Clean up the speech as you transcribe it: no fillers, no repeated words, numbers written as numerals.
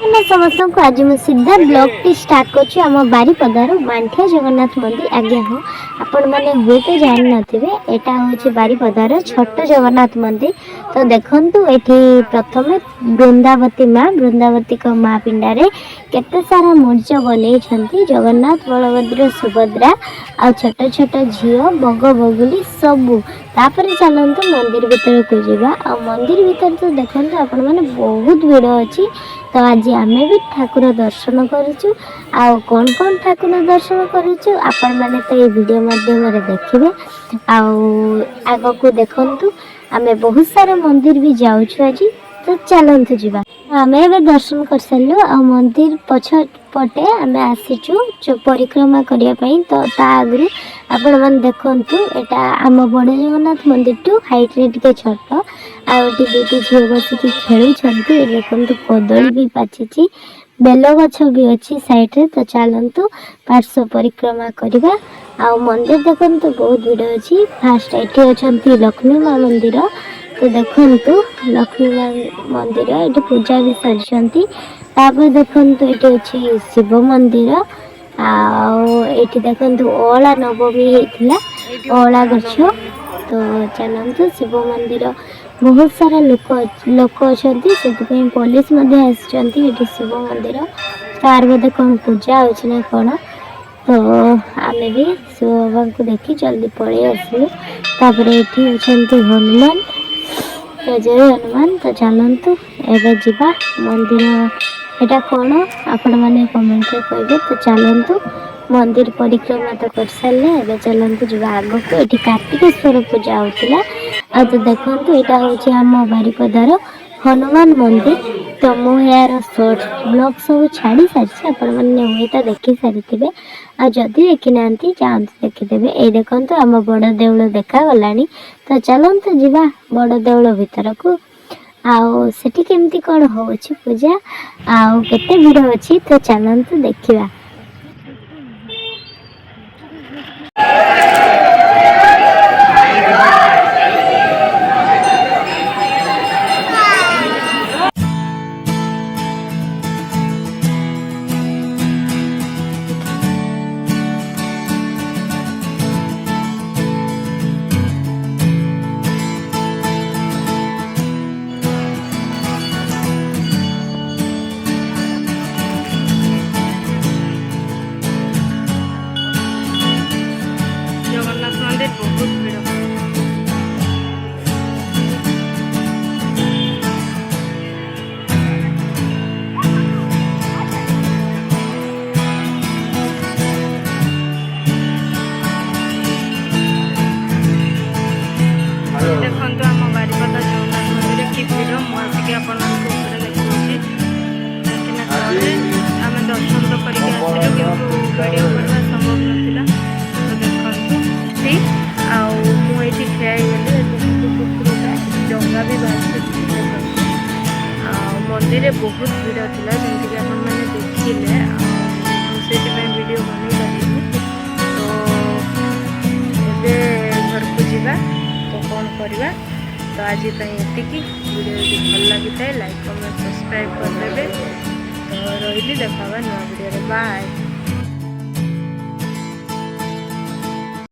समस्त को आज मुझे सीधा ब्लॉग टी स्टार्ट कर बारिपदार मांठिया जगन्नाथ मंदिर आज्ञा हाँ आपण मैंने हुए तो जान नथिबे एटा होछि बारिपदार छोट जगन्नाथ मंदिर। तो देखंतु एठी प्रथमे बृंदावती को माँ पिंडारे केते सारा मूर्ति बनै छथि जगन्नाथ बलभद्र सुभद्रा आ छोट छोट झियो बग बगुली सबू। तापर चलते मंदिर भीतर को जीवा आ मंदिर भीतर तो देखते आपण मैंने बहुत भीड़ अच्छी। तो आज आम भी ठाकुर दर्शन करूँ आउ कौन कौन ठाकुर दर्शन करूँ आपण मैंने तो ये वीडियो माध्यम देखिए आग को देखु आम बहुत सारा मंदिर भी जाऊँ आज। तो चलतु जा आम ए दर्शन कर सारू आ मंदिर पछपटे आम आसीचु परिक्रमा करने। तो आगु आपण मैंने देखु एटा आम बड़ जगन्नाथ मंदिर टू हाइट रे टिके छोट आउटी दुटी झील बसिक खेलुंट देखु कदली भी पाची बेल गछ भी अच्छी साइड रे। तो चलतु पार्श्व परिक्रमा करवा आ मंदिर देखु बहुत भीड़ अच्छी। फास्ट ये अच्छा लक्ष्मी माँ मंदिर। तो देखु लक्ष्मी माँ मंदिर ये पूजा भी सारी देखु ये अच्छी शिव मंदिर आठी देखु अला नवमी होता अला गछ। तो चलतु शिव मंदिर बहुत सारा लोक अच्छा से पुलिस आसी शिव मंदिर तार बोधे कौन पूजा होना कौन। तो आम भी शिव बाबा को देखी जल्दी पलि आसलु। तापर ये अच्छा हनुमान जय हनुमान। तो चलतु एवं जीवा मंदिर एटा कौन आपण मैंने कमेंट कहे। तो चलतु मंदिर परिक्रमा तो कर सारे एवं चलतु जा आग को ये कार्तिकेश्वर पूजा होता। आ तो देखो यहाँ हूँ आम बारिपदार हनुमान मंदिर। तो मुझे शॉर्ट ब्लॉग सब छाड़ी सारी आपण मैंने हुए तो देखी सारी आदि देखी ना जातु देखीदे। ये देखो आम बड़ देउल देखागला। तो चलतु जा बड़ देउल भीतर को आठी केमती कौन हो पूजा आउ केते भीड़ अच्छी। तो चलतु देखा बहुत भीड़। देखो आम बारिपदा जगन्नाथ मंदिर कि भीड़ मुझे आम दर्शन तो करके आसलु कि वीडियो करवा संभव नाला। तो देखते मुझे ठिया डंगा भी बाहर मंदिर में बहुत भीड़ था जमीक आपने देखिले से वीडियो बन पारे। तो ये घर को जावा तो कौन करवा। तो आज ये वीडियो भल लगी था लाइक कमेंट सब्सक्राइब करदे। तो रही देखा नुआ वीडियो बाय।